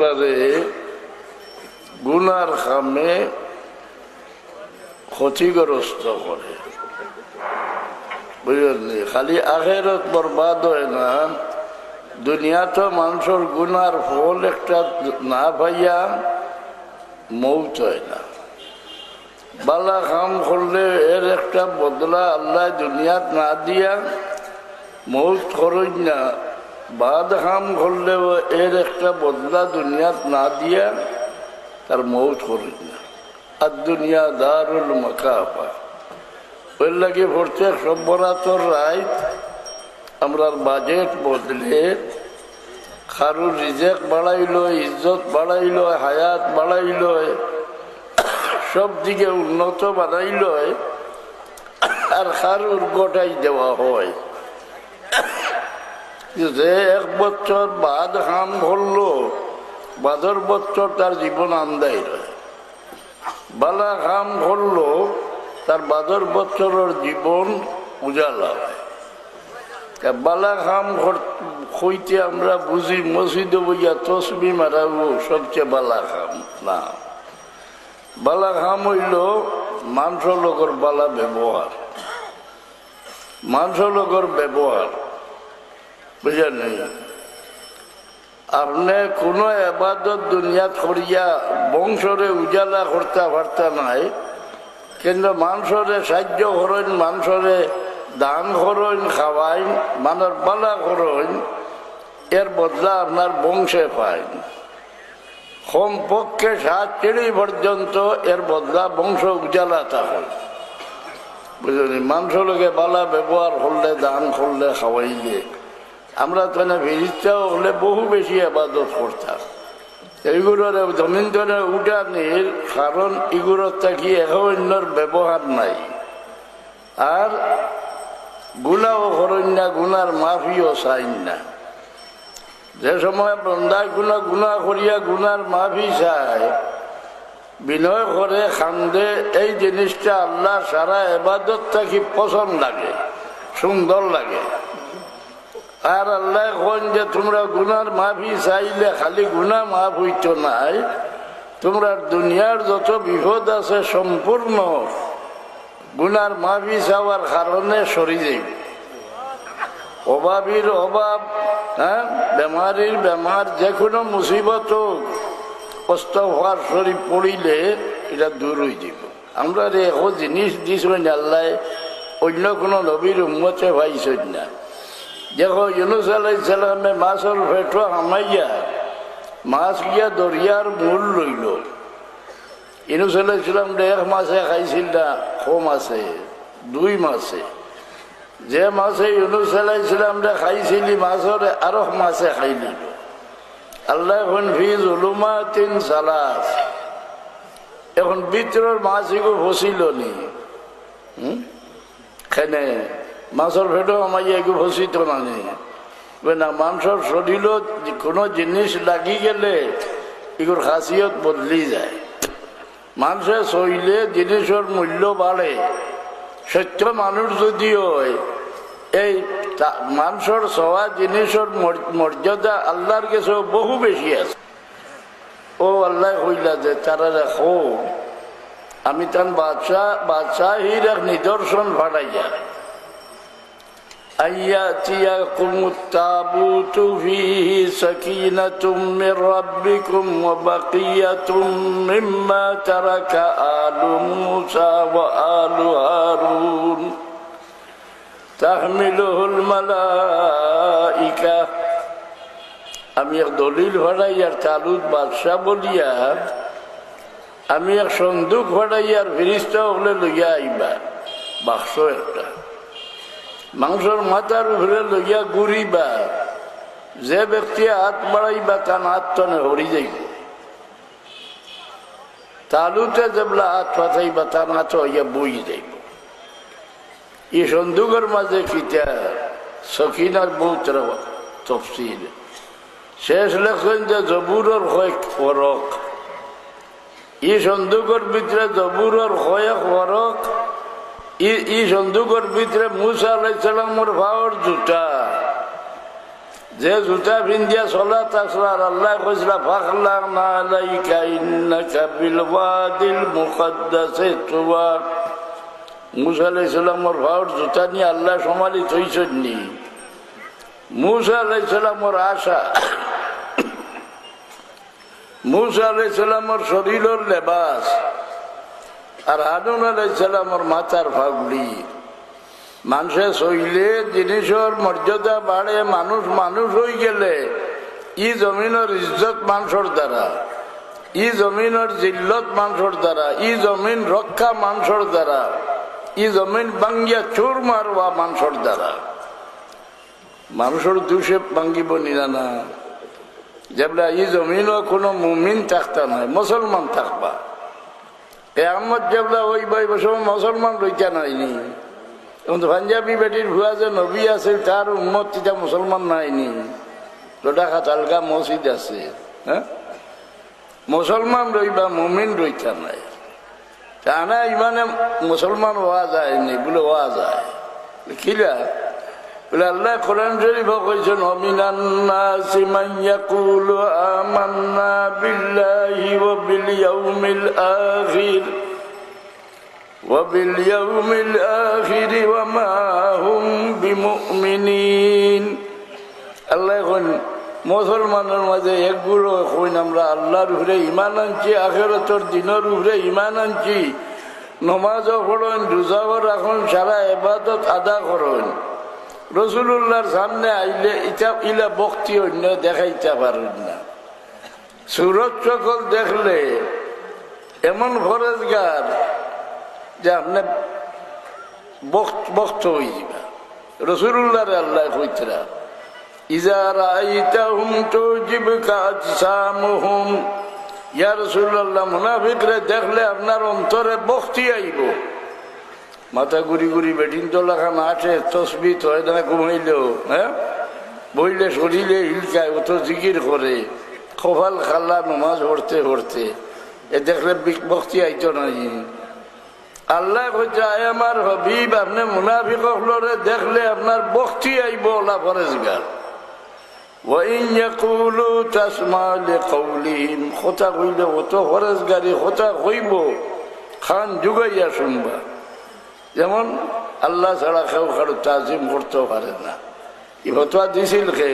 মানুষটারে গুনার খামে ক্ষতিগ্রস্ত করে, বুঝলেন? খালি আখেরত বরবাদ হয় না, দুনিয়া তো মানুষের গুনার ফল একটা না পাইয়া মৌত হয় না। বালা কাম করলে এর একটা বদলা আল্লাহ দুনিয়াত না দিয়া মৌত করেন না, বাদ কাম করলেও এর একটা বদলা দুনিয়াত না দিয়া তার মৌত করেন না। আর দুনিয়া দারুল মাকাফা, ওই লাগে প্রত্যেক সব্বরাতর রাত আমরা বাজেট বদলে কারুর রিজেক বাড়াইল, ইজ্জত বাড়াইল, হায়াত বাড়াইল, সব দিকে উন্নত বানাইল, আর কারুর গোটাই দেওয়া হয়। যে এক বছর বাদ কাম করলো, বাদর বছর তার জীবন আন্দাই রয়। বালা কাম করলো, তার বাদর বছরের জীবন উজালা হয়। বালা কাম হইতে আমরা বুঝি মসজিদে বইয়া তসবি মারাবো সবচেয়ে বালা কাম না। বালা কাম হইল মানুষ লোকের বালা ব্যবহার, মানুষ লোকের ব্যবহার, বুঝলেন? আপনি কোনো এবাদত দুনিয়াত করিয়া বংশরে উজালা করতে পারতা নাই, কিন্তু মানুষরে সাহায্য করেন, মানুষরে দান করেন, খাওয়াইন, মানুষ বালা করেন, এর বদলা আপনার বংশে পাইন। কমপক্ষে 7 পিঢ়ি পর্যন্ত এর বদলা বংশ উজালা থাকে, বুঝলেন? মানুষ লোকে বালা ব্যবহার করলে, দান করলে, খাওয়াইলে, আমরা তো ফিরিস্তাও হলে বহু বেশি আবাদত করতাম। এইগুলোর জমিন ধরে উঠানির কারণ এগুলোর থাকি অন্যর ব্যবহার নাই, আর গুনাও করেন না, গুনার মাফিও চাইন না। যে সময় বন্দায় গুনা করিয়া গুনার মাফি চায়, বিনয় করে, খান্দে, এই জিনিসটা আল্লাহ সারা এবাদত থাকি পছন্দ লাগে, সুন্দর লাগে। আর আল্লাহ কোন যে তোমরা গুনার মাফি চাইলে খালি গুনা মাফ হইত নাই, তোমরা দুনিয়ার যত বিপদ আছে সম্পূর্ণ গুনার মাফি চাওয়ার কারণে সরি যাইবে। অভাবীর অভাব, হ্যাঁ, বেমারির বেমার, যে কোনো মুসিবত কষ্ট হওয়ার শরীর পড়িলে এটা দূর হয়ে যাব। আমরা এখন জিনিস দিয়েছেন আল্লাহ, অন্য কোনো নবীর উম্মতে পাইছেন না। দেখো ইউনুস আলাইহিস সালামে মাছের পেট হামাইয়া মাছ গিয়া দরিয়ার মূল লইল। ইউনুস আলাইহিস সালাম 1 মাসে খাইছিল না, কম আছে 2 মাসে। যে মাছে ইউনুস আলাইহিস সালাম খাইছিল, মাছের আরো মাসে খাইল। আল্লাহ এখন ফি যুলুমাতিন সালাস, এখন ভিতরের মাছ এগো ফসিল নি, খেনে মাছের ভেটো আমাইয়া এগো ফসিত নানি না। মানুষের শরীরত কোনো জিনিস লাগি গেলে এগুলোর খাসিয়ত বদলি যায়। মানুষে চইলে জিনিসের মূল্য বাড়ে। সত্য মানুষ যদি হয়, এই মানুষের সবা জিনিসের মর্যাদা আল্লাহর কাছে বহু বেশি আছে। ও আল্লাহ কইলা যে তারা দেখো আমি তার বাদশাহীর এক নিদর্শন ভাড়াইয়া أياتيكم التابوت فيه سكينة من ربكم وبقية مما ترك آل موسى وآل هارون تحمله الملائكة। আমি এক দলিল ভাড়াইয়ার তালুত বাদশাহ বলিয়া আমি এক সন্দুক ভাড়াইয়ার ফিরিস্তা হলে লইয়া আইবা, বাক্স একটা মাংসর মাথার উপরে লইয়া ঘুরিবা। যে ব্যক্তি হাত বাড়াইবা তার হাত তনে হরি যাইব। তালুতে যেবলা হাত পাতাইবা তার হাত হইয়া বই যাইব। এই সন্দুকের মাঝে কিতা সকিনার বহুত তফসিল। শেষ লেখেন যে জবুরের হয় ফরক। এই সন্দুকের ভিতরে জবুরের হয় ফরক। এই সন্দুকের ভিতরে মুসা আলাইহিস সালামের ভাওর জুতা, যে জুতা পিন্ধিয়া চলা তাছাড়া আল্লাহ কইসলা ফাখলানা আলাইকা ইন্নাকা বিল ওয়াদিল মুকদ্দাসে তুওয়া। মুসা আলাইহিস সালামের ভাওর জুতা নিয়ে আল্লাহ সমালি থইছনি। মুসা আলাইহিস সালামের আশা, মুসা আলাইহিস সালামের শরীরের লেবাস, আর হারুন আলাইহিস সালামের মাথার ফাগড়ি। মানুষে চইলে জিনিসের মর্যাদা বাড়ে, মানুষ মানুষ হয়ে গেলে ই জমিনের ইজ্জত মানুষের দ্বারা, ই জমিনের জিল্লত মানুষের দ্বারা, ই জমিন রক্ষা মানুষের দ্বারা, ই জমিন বাঙ্গিয়া চোর মারবা মানুষের দ্বারা। মানুষের দুষে ভাঙ্গিব নিরা না, যেবলা ই জমিনও কোনো মুমিন থাকতা নয়, মুসলমান থাকবা। কিয়ামত যেবলা ওই বাই বসে মুসলমান রইতা নাইনি। পাঞ্জাবি বেটির ভুয়া যে নবী আছে তার উম্মত তিতা মুসলমান নাইনি। লোটা খাতালকা মসজিদ আছে, হ্যাঁ, মুসলমান রইবা, মুমিন রইতা নাই। টানা ইমানে মুসলমান হওয়া যায়নি বলে হওয়া যায় কিলা বলে আল্লাহ কোরআন শরীফ কইছেন ওমিনান নাসি মান ইয়াকুলু আমান্না বিল্লাহি ওয়া বিল ইয়াউমিল আখির وباليوم الآخر وما هم بمؤمنين। আল্লাহ এখন মুসলমানের মাঝে একগুলো কইন আমরা আল্লাহর উপরে ঈমান আনছি, আখিরাতের দিনের উপরে ঈমান আনছি, নমাজও পড়েন, রোজাও রাখুন, সারা ইবাদত আদা করেন। রাসূলুল্লাহর সামনে আইলে ইলা ভক্তি অন্য দেখাইতে পারেন না। সূরত সকল দেখলে এমন ফরেজগার যে আপনি বক্ত হয়ে যাবে। রাসূলুল্লাহ আল্লাহ কইতরা ইজা রাআইতাহুম তুজিবুকা আজসামুহুম, ইয়া রাসূলুল্লাহ মুনাফিকরে দেখলে আপনার অন্তরে ভক্তি আইব। মাথা ঘুরি ঘুরি বেটিন তোলাখান আসে, তসবিহ হয় না, ঘুমাইলেও হ্যাঁ বইলে শরীরে হিলকায়, ও তো জিকির করে, কপাল খাল্লা নমাজ পড়তে পড়তে, এ দেখলে ভক্তি আইতো নাই। আল্লাহ কইছে আয় আমার হাবিব, আপনি মুনাফিকরে দেখলে আপনার ভক্তি আইব। ওলা ফরেজগার ওয়াইন ইয়াকুলু তাসমা লিকাউলিহিম, কথা কইলে অত ফরেজগারি কথা কইব খান যুগাইয়া শুনবা। যেমন আল্লাহ ছাড়া কেউ কারো তাজিম করতে পারে না, ই ফতোয়া দিছিল কে?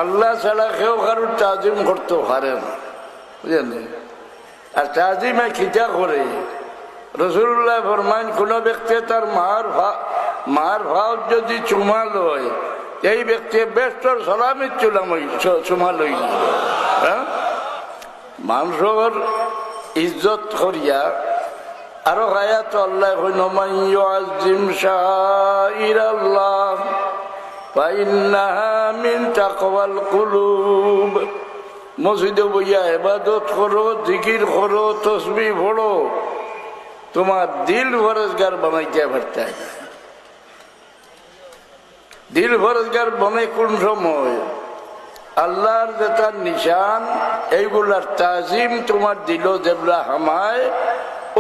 আল্লাহ ছাড়া কেউ কারো তাজিম করতে পারে না, বুঝলেন? আর তাজিমে খিতা করে রাসূলুল্লাহ ফরমান কোন ব্যক্তি তার মার ভাব যদি চুমা লয়, এই ব্যক্তি বেষ্টর সালামির চুমা লই। হ্যাঁ, মানুষের ইজ্জত করিয়া আরো আয়াত আল্লাহ কইন মান ইউআযযিম শাআইরাল্লাহ ফাইন্নাহা মিন তাকওয়াল কুলুব। মসজিদে বইয়া ইবাদত করো, জিকির করো, তাসবিহ পড়ো, তোমার দিল ফরেজগার বানাইতে পারতে। দিল ফরেজগার বনে কোন সময়? আল্লাহর যেটা নিশান, এইগুলার তাজিম তোমার দিল যেগুলা হামায়,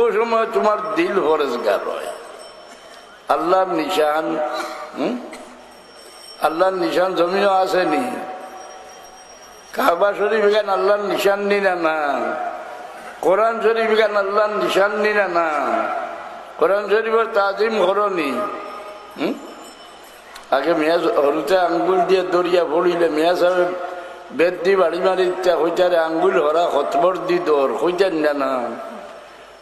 ওই সময় তোমার দিল ফরেজগার হয়। আল্লাহর নিশান, আল্লাহর নিশান জমিনও আসেনি। কাবা শরীফ এখান আল্লাহর নিশান নি না, কোরআন শরীফ এখান আল্লাহর নিশান নি না, কোরআন শরীফের তাজিম করনি। আগে মেয়াজ হরুতে আঙ্গুল দিয়ে দরিয়া পড়িলে মেয়া সাহেব বেদ দি বাড়ি মারিতে হইতারে আঙ্গুল হরা খতবর দি দর হইতেন না।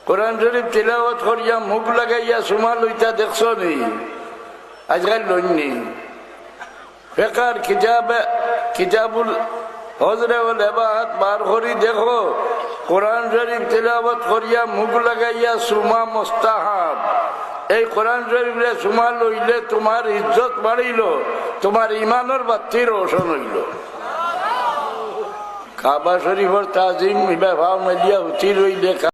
কোরআন শরীফ তিলাওয়াত করিয়া মুখ লাগাইয়া সুমা লইতা দেখছ নি? আজকাল লইনি। ফেকার কিতাবুল হজরে ওল এবাহাত বার করি দেখো, কোরআন শরীফ তিলাওয়াত করিয়া মুখ লাগাইয়া সুমা মুস্তাহাব। এই কোরআন শরীফে সুমা লইলে তোমার ইজ্জত বাড়িল, তোমার ইমানের বাতি রোশন হইল। কাবা শরীফের তাজিম ভাব মেলিয়া উঠি রইলে